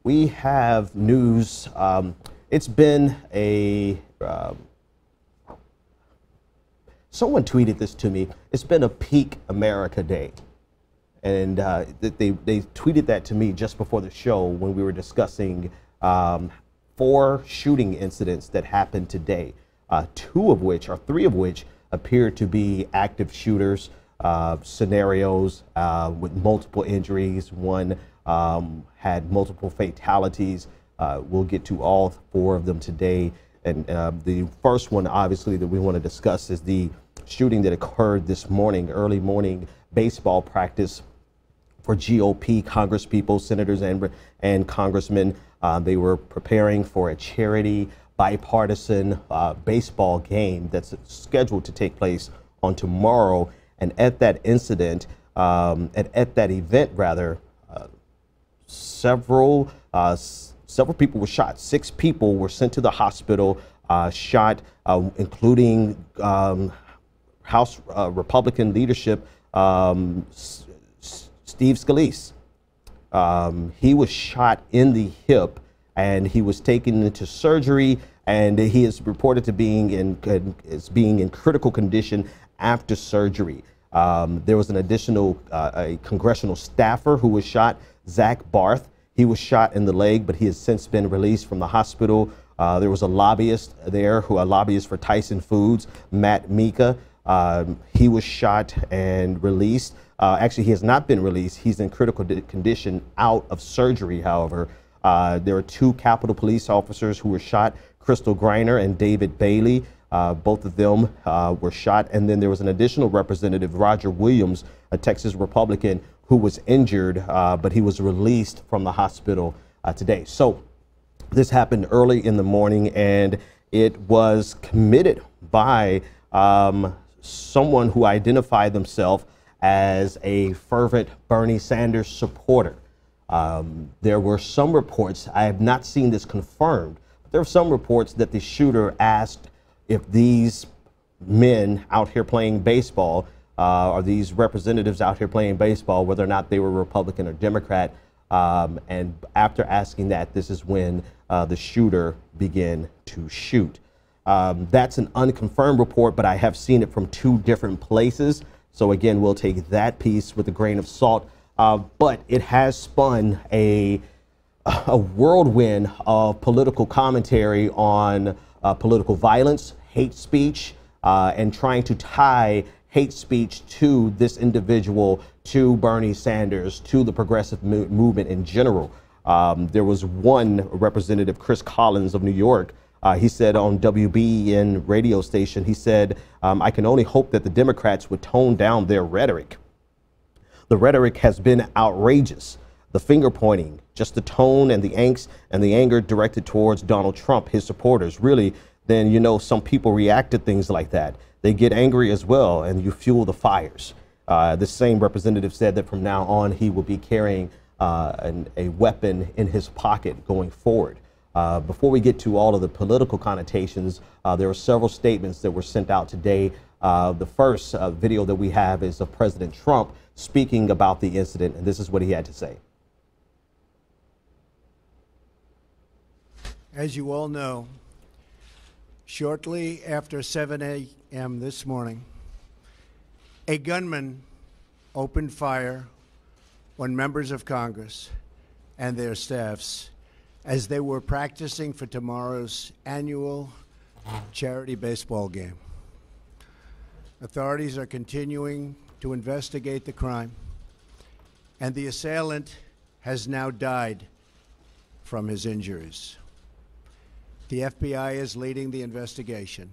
we have news. It's been someone tweeted this to me. It's been a peak America day. And they tweeted that to me just before the show when we were discussing 4 shooting incidents that happened today. 3 of which appear to be active shooters, scenarios with multiple injuries. One had multiple fatalities. We'll get to all 4 of them today. And the first one, obviously, that we want to discuss is the shooting that occurred this morning, early morning baseball practice for GOP congresspeople, senators, and congressmen. They were preparing for a charity bipartisan baseball game that's scheduled to take place on tomorrow. And at that incident, at that event, rather, several people were shot. 6 people were sent to the hospital, shot, including House Republican leadership, Steve Scalise. He was shot in the hip and he was taken into surgery, and he is reported to being in critical condition after surgery. There was an additional a congressional staffer who was shot, Zach Barth. He was shot in the leg, but he has since been released from the hospital. There was a lobbyist there, a lobbyist for Tyson Foods, Matt Mika. He was shot and released. Actually, he has not been released. He's in critical condition, out of surgery, however. There are 2 Capitol Police officers who were shot, Crystal Griner and David Bailey. Both of them were shot. And then there was an additional representative, Roger Williams, a Texas Republican, who was injured, but he was released from the hospital today. So this happened early in the morning, and it was committed by someone who identified themselves as a fervent Bernie Sanders supporter. There were some reports, I have not seen this confirmed, but there were some reports that the shooter asked if these men out here playing baseball, or these representatives out here playing baseball, whether or not they were Republican or Democrat. And after asking that, this is when the shooter began to shoot. That's an unconfirmed report, but I have seen it from 2 different places. So again, we'll take that piece with a grain of salt. But it has spun a whirlwind of political commentary on political violence, hate speech, and trying to tie hate speech to this individual, to Bernie Sanders, to the progressive movement in general. There was one representative, Chris Collins of New York. He said on WBEN radio station, he said, I can only hope that the Democrats would tone down their rhetoric. The rhetoric has been outrageous. The finger pointing, just the tone and the angst and the anger directed towards Donald Trump, his supporters. Really, then, you know, some people react to things like that. They get angry as well, and you fuel the fires. The same representative said that from now on, he will be carrying a weapon in his pocket going forward. Before we get to all of the political connotations, there are several statements that were sent out today. The first video that we have is of President Trump speaking about the incident, and this is what he had to say. As you all know, shortly after 7 a.m. this morning, a gunman opened fire on members of Congress and their staffs as they were practicing for tomorrow's annual charity baseball game. Authorities are continuing to investigate the crime, and the assailant has now died from his injuries. The FBI is leading the investigation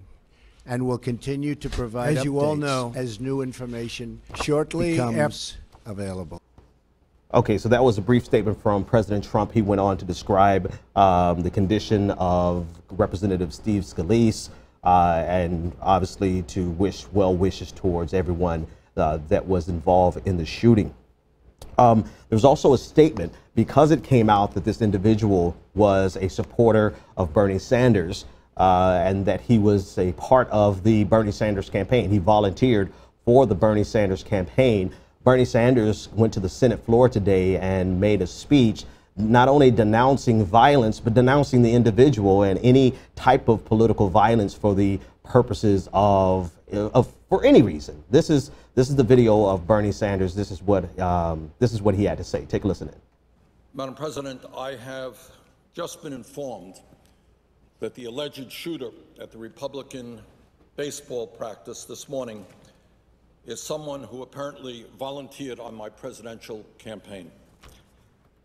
and will continue to provide updates, you all know, as new information shortly becomes available. Okay, so that was a brief statement from President Trump. He went on to describe the condition of Representative Steve Scalise and obviously to wish well wishes towards everyone that was involved in the shooting. There's also a statement, because it came out that this individual was a supporter of Bernie Sanders and that he was a part of the Bernie Sanders campaign. He volunteered for the Bernie Sanders campaign. Bernie Sanders went to the Senate floor today and made a speech not only denouncing violence, but denouncing the individual and any type of political violence for the purposes of for any reason. This is the video of Bernie Sanders. This is what he had to say. Take a listen in. Madam President, I have just been informed that the alleged shooter at the Republican baseball practice this morning is someone who apparently volunteered on my presidential campaign.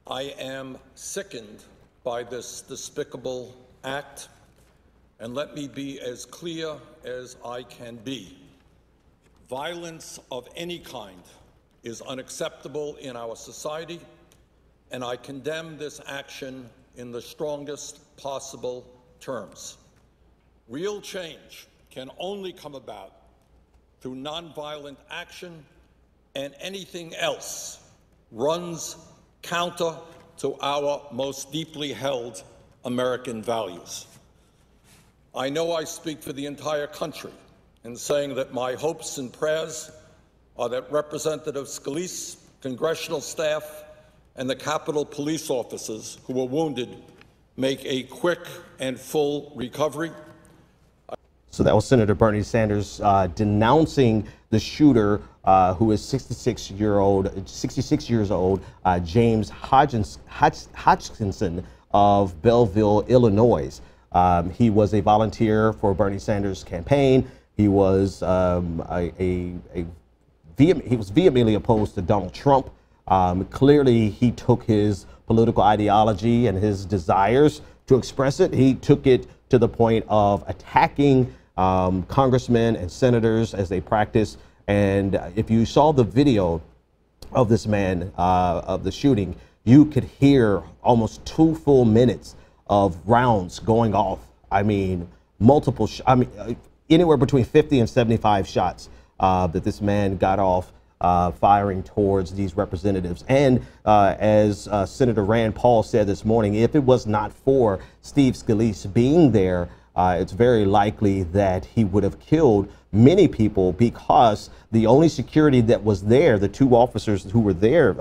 I am sickened by this despicable act, and let me be as clear as I can be. Violence of any kind is unacceptable in our society, and I condemn this action in the strongest possible terms. Real change can only come about through nonviolent action, and anything else runs counter to our most deeply held American values. I know I speak for the entire country in saying that my hopes and prayers are that Representative Scalise, congressional staff, and the Capitol police officers who were wounded make a quick and full recovery. So that was Senator Bernie Sanders denouncing the shooter, who is 66 years old, James Hodgkinson of Belleville, Illinois. He was a volunteer for Bernie Sanders' campaign. He was vehemently opposed to Donald Trump. Clearly, he took his political ideology and his desires to express it. He took it to the point of attacking congressmen and senators as they practice. And if you saw the video of this man, of the shooting, you could hear almost 2 full minutes of rounds going off. I mean, anywhere between 50 and 75 shots that this man got off firing towards these representatives. And as Senator Rand Paul said this morning, if it was not for Steve Scalise being there, it's very likely that he would have killed many people, because the only security that was there, the 2 officers who were there,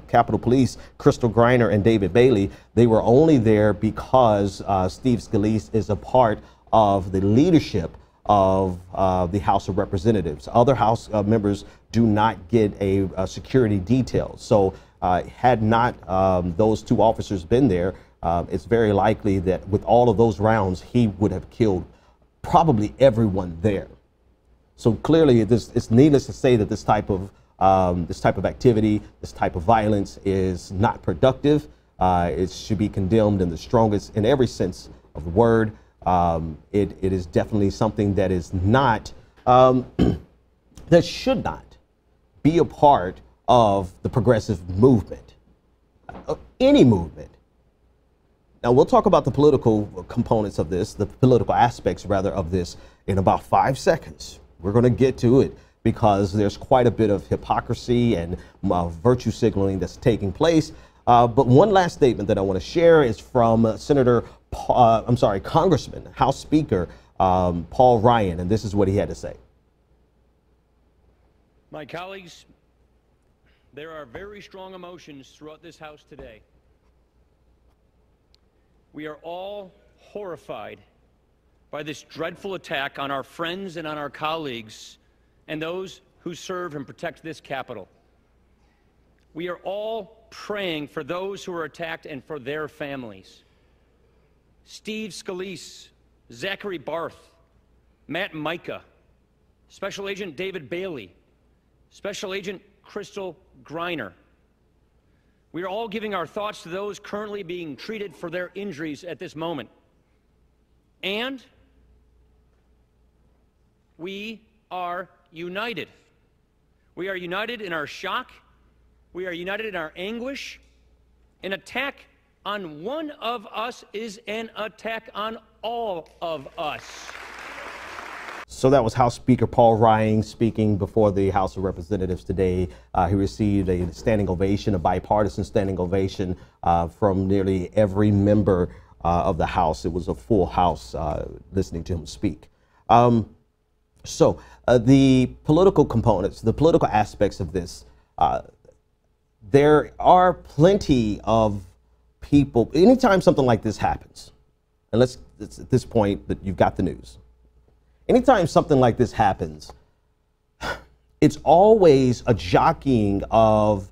Capitol Police, Crystal Griner and David Bailey, they were only there because Steve Scalise is a part of the leadership of the House of Representatives. Other House members do not get a security detail. So had not those 2 officers been there, it's very likely that with all of those rounds, he would have killed probably everyone there. So clearly, it's needless to say that this type of activity, this type of violence is not productive. It should be condemned in the strongest, in every sense of the word. It is definitely something that is not, that should not be a part of the progressive movement, any movement. Now, we'll talk about the political components of this, the political aspects, rather, of this in about 5 seconds. We're going to get to it because there's quite a bit of hypocrisy and virtue signaling that's taking place. But one last statement that I want to share is from Congressman, House Speaker Paul Ryan, and this is what he had to say. My colleagues, there are very strong emotions throughout this House today. We are all horrified by this dreadful attack on our friends and on our colleagues and those who serve and protect this Capitol. We are all praying for those who are attacked and for their families. Steve Scalise, Zachary Barth, Matt Micah, Special Agent David Bailey, Special Agent Crystal Griner. We are all giving our thoughts to those currently being treated for their injuries at this moment. And we are united. We are united in our shock. We are united in our anguish. An attack on one of us is an attack on all of us. So that was House Speaker Paul Ryan speaking before the House of Representatives today. He received a standing ovation, a bipartisan standing ovation from nearly every member of the House. It was a full House listening to him speak. So the political components, the political aspects of this, there are plenty of people, anytime something like this happens, and it's at this point that you've got the news, anytime something like this happens, it's always a jockeying of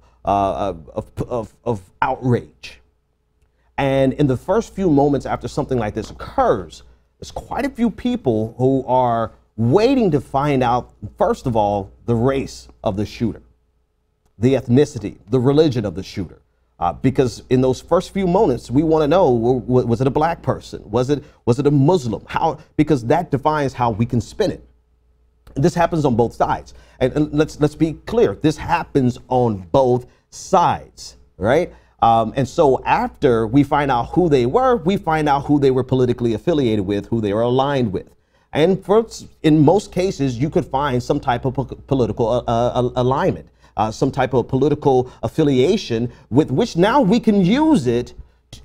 outrage. And in the first few moments after something like this occurs, there's quite a few people who are waiting to find out, first of all, the race of the shooter, the ethnicity, the religion of the shooter. Because in those first few moments, we want to know, was it a black person? Was it a Muslim? How? Because that defines how we can spin it. This happens on both sides. And let's be clear, this happens on both sides, right? And so after we find out who they were, we find out who they were politically affiliated with, who they were aligned with. And in most cases, you could find some type of political alignment, some type of political affiliation with which now we can use it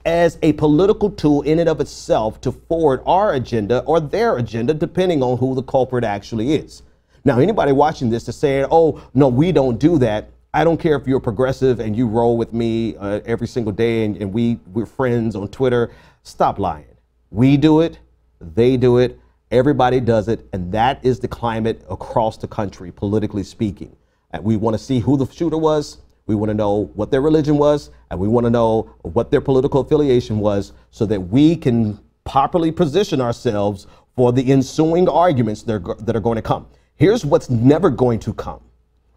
as a political tool in and of itself to forward our agenda or their agenda, depending on who the culprit actually is. Now, anybody watching this is saying, oh, no, we don't do that. I don't care if you're progressive and you roll with me every single day and we're friends on Twitter. Stop lying. We do it. They do it. Everybody does it. And that is the climate across the country, politically speaking. And we want to see who the shooter was. We want to know what their religion was. And we want to know what their political affiliation was so that we can properly position ourselves for the ensuing arguments that are going to come. Here's what's never going to come.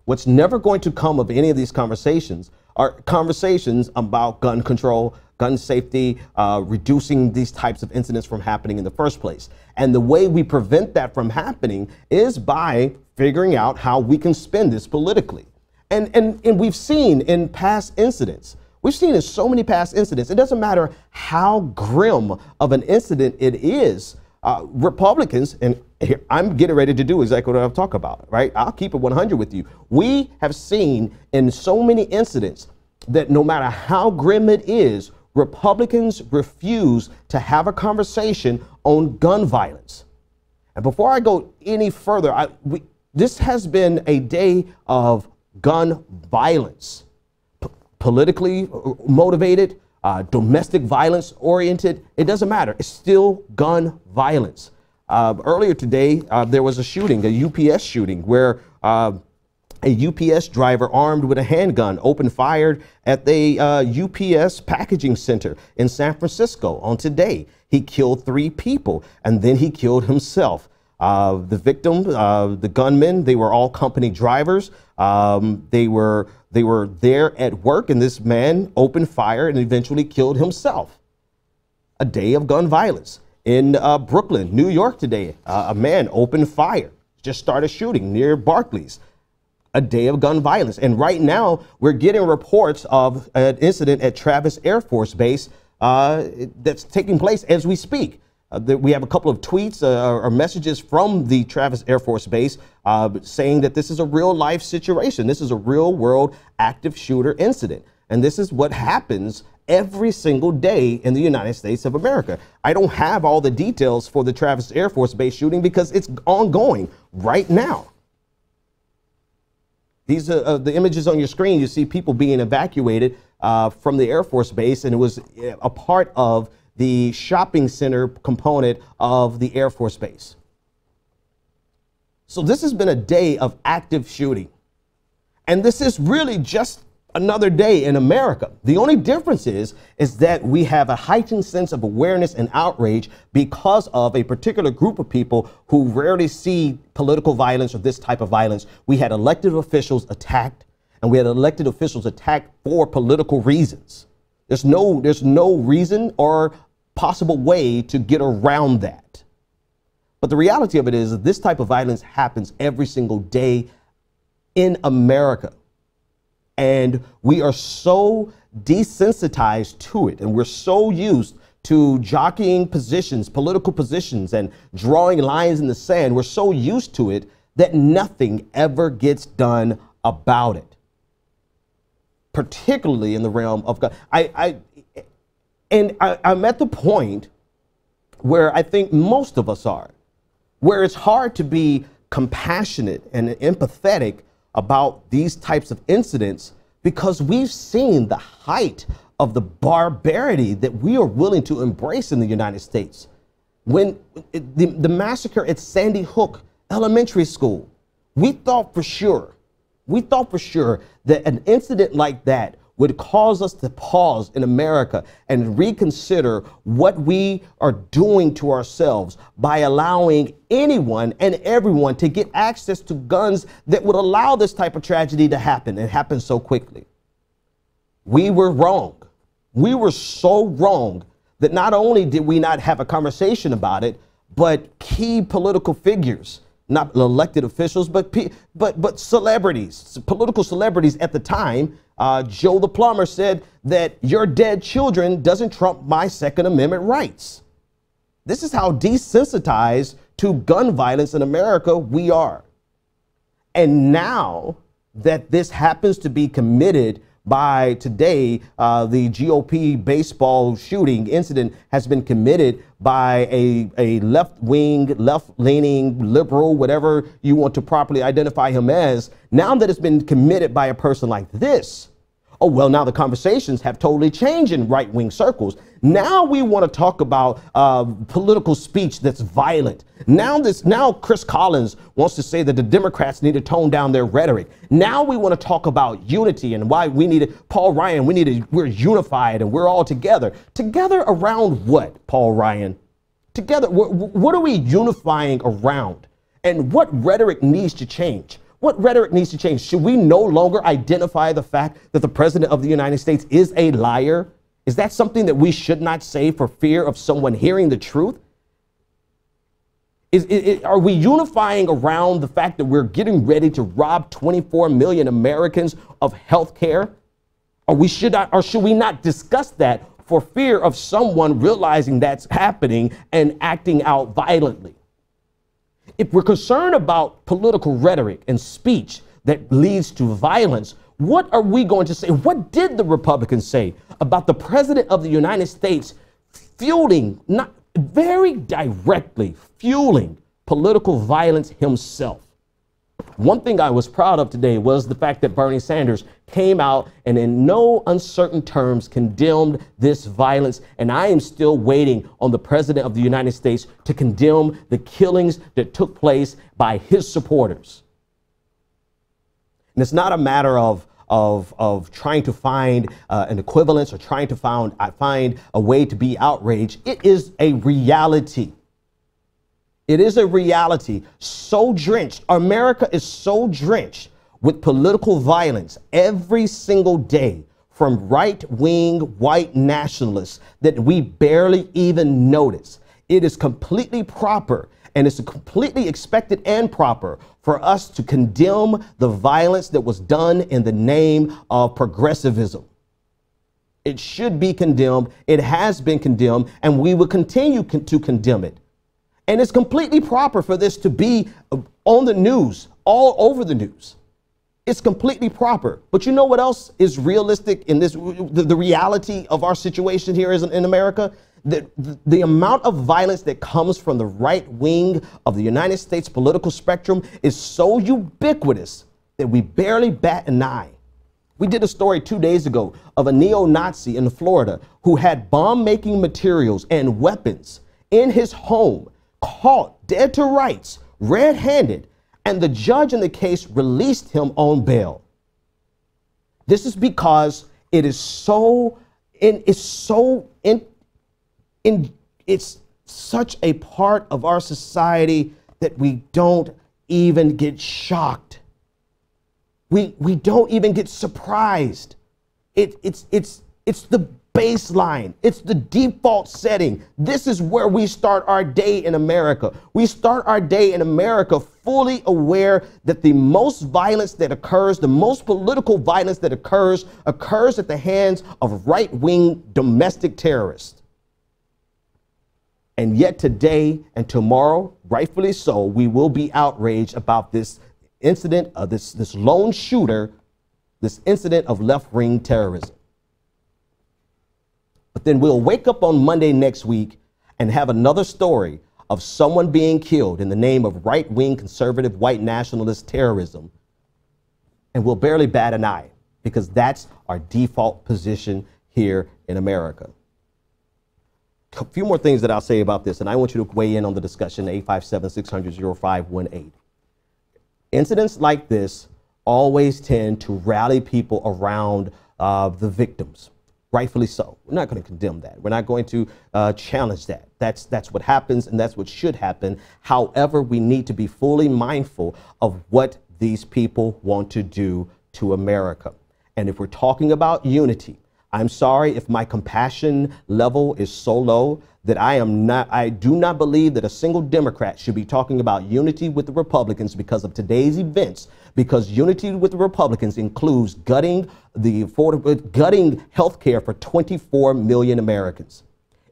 What's never going to come of any of these conversations are conversations about gun control, gun safety, reducing these types of incidents from happening in the first place. And the way we prevent that from happening is by figuring out how we can spin this politically. And we've seen in past incidents, we've seen in so many past incidents, it doesn't matter how grim of an incident it is, Republicans, and here, I'm getting ready to do exactly what I'm talking about, right? I'll keep it 100 with you. We have seen in so many incidents that no matter how grim it is, Republicans refuse to have a conversation on gun violence. And before I go any further, this has been a day of gun violence, politically motivated, domestic violence oriented. It doesn't matter. It's still gun violence. Earlier today, there was a shooting, a UPS shooting, where a UPS driver armed with a handgun opened fire at the UPS packaging center in San Francisco on today. He killed 3 people and then he killed himself. The victim, the gunmen, they were all company drivers. They were there at work, and this man opened fire and eventually killed himself. A day of gun violence. In Brooklyn, New York today, a man opened fire, just started shooting near Barclays. A day of gun violence. And right now, we're getting reports of an incident at Travis Air Force Base that's taking place as we speak. We have a couple of tweets or messages from the Travis Air Force Base saying that this is a real life situation. This is a real world active shooter incident. And this is what happens every single day in the United States of America. I don't have all the details for the Travis Air Force Base shooting because it's ongoing right now. These are the images on your screen. You see people being evacuated from the Air Force Base, and it was a part of the shopping center component of the Air Force Base. So this has been a day of active shooting. And this is really just another day in America. The only difference is that we have a heightened sense of awareness and outrage because of a particular group of people who rarely see political violence or this type of violence. We had elected officials attacked, and we had elected officials attacked for political reasons. There's no reason or possible way to get around that. But the reality of it is that this type of violence happens every single day in America. And we are so desensitized to it, and we're so used to jockeying positions, political positions, and drawing lines in the sand. We're so used to it that nothing ever gets done about it, particularly in the realm of God. I'm at the point where I think most of us are, where it's hard to be compassionate and empathetic about these types of incidents because we've seen the height of the barbarity that we are willing to embrace in the United States. When the massacre at Sandy Hook Elementary School, we thought for sure that an incident like that would cause us to pause in America and reconsider what we are doing to ourselves by allowing anyone and everyone to get access to guns that would allow this type of tragedy to happen and happen so quickly. We were wrong. We were so wrong that not only did we not have a conversation about it, but key political figures, not elected officials, but celebrities, political celebrities at the time. Joe the plumber said that your dead children doesn't trump my Second Amendment rights. This is how desensitized to gun violence in America we are. And now that this happens to be committed by today, the GOP baseball shooting incident has been committed by a left-leaning liberal, whatever you want to properly identify him as. Now that it's been committed by a person like this, oh, well, now the conversations have totally changed in right-wing circles. Now we want to talk about political speech that's violent. Now Chris Collins wants to say that the Democrats need to tone down their rhetoric. Now we want to talk about unity and why we need it. Paul Ryan, we're unified and we're all together. Together around what, Paul Ryan? Together, what are we unifying around? And what rhetoric needs to change? What rhetoric needs to change? Should we no longer identify the fact that the president of the United States is a liar? Is that something that we should not say for fear of someone hearing the truth? Are we unifying around the fact that we're getting ready to rob 24 million Americans of health care? Or should we not discuss that for fear of someone realizing that's happening and acting out violently? If we're concerned about political rhetoric and speech that leads to violence, what are we going to say? What did the Republicans say about the president of the United States fueling, not very directly fueling political violence himself? One thing I was proud of today was the fact that Bernie Sanders came out and in no uncertain terms condemned this violence. And I am still waiting on the president of the United States to condemn the killings that took place by his supporters. And it's not a matter of trying to find an equivalence or trying to find a way to be outraged. It is a reality. It is a reality. So drenched. America is so drenched with political violence every single day from right-wing white nationalists that we barely even notice. It is completely proper and it's completely expected and proper for us to condemn the violence that was done in the name of progressivism. It should be condemned. It has been condemned, and we will continue to condemn it. And it's completely proper for this to be on the news, all over the news. It's completely proper. But you know what else is realistic in this, the reality of our situation here in America? The amount of violence that comes from the right wing of the United States political spectrum is so ubiquitous that we barely bat an eye. We did a story 2 days ago of a neo-Nazi in Florida who had bomb-making materials and weapons in his home, caught dead to rights, red-handed, and the judge in the case released him on bail. This is because it's such a part of our society that we don't even get shocked. We don't even get surprised. It's the baseline. It's the default setting. This is where we start our day in America. We start our day in America fully aware that the most violence that occurs, the most political violence that occurs at the hands of right-wing domestic terrorists. And yet today and tomorrow, rightfully so, we will be outraged about this incident of this lone shooter, this incident of left-wing terrorism. But then we'll wake up on Monday next week and have another story of someone being killed in the name of right-wing conservative white nationalist terrorism. And we'll barely bat an eye because that's our default position here in America. A few more things that I'll say about this, and I want you to weigh in on the discussion, 857-600-0518. Incidents like this always tend to rally people around the victims, rightfully so. We're not going to condemn that. We're not going to challenge that. That's what happens, and that's what should happen. However, we need to be fully mindful of what these people want to do to America. And if we're talking about unity, I'm sorry if my compassion level is so low that I do not believe that a single Democrat should be talking about unity with the Republicans because of today's events, because unity with the Republicans includes gutting health care for 24 million Americans.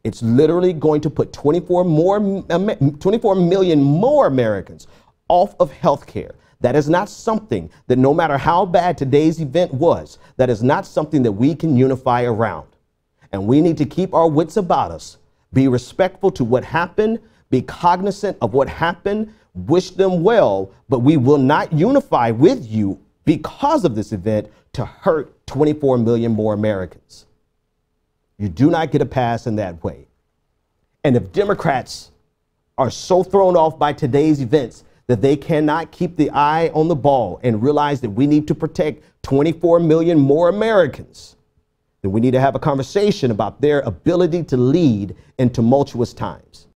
It's literally going to put 24 million more Americans off of health care. That is not something that, no matter how bad today's event was, that is not something that we can unify around. And we need to keep our wits about us, be respectful to what happened, be cognizant of what happened, wish them well, but we will not unify with you because of this event to hurt 24 million more Americans. You do not get a pass in that way. And if Democrats are so thrown off by today's events that they cannot keep the eye on the ball and realize that we need to protect 24 million more Americans, then we need to have a conversation about their ability to lead in tumultuous times.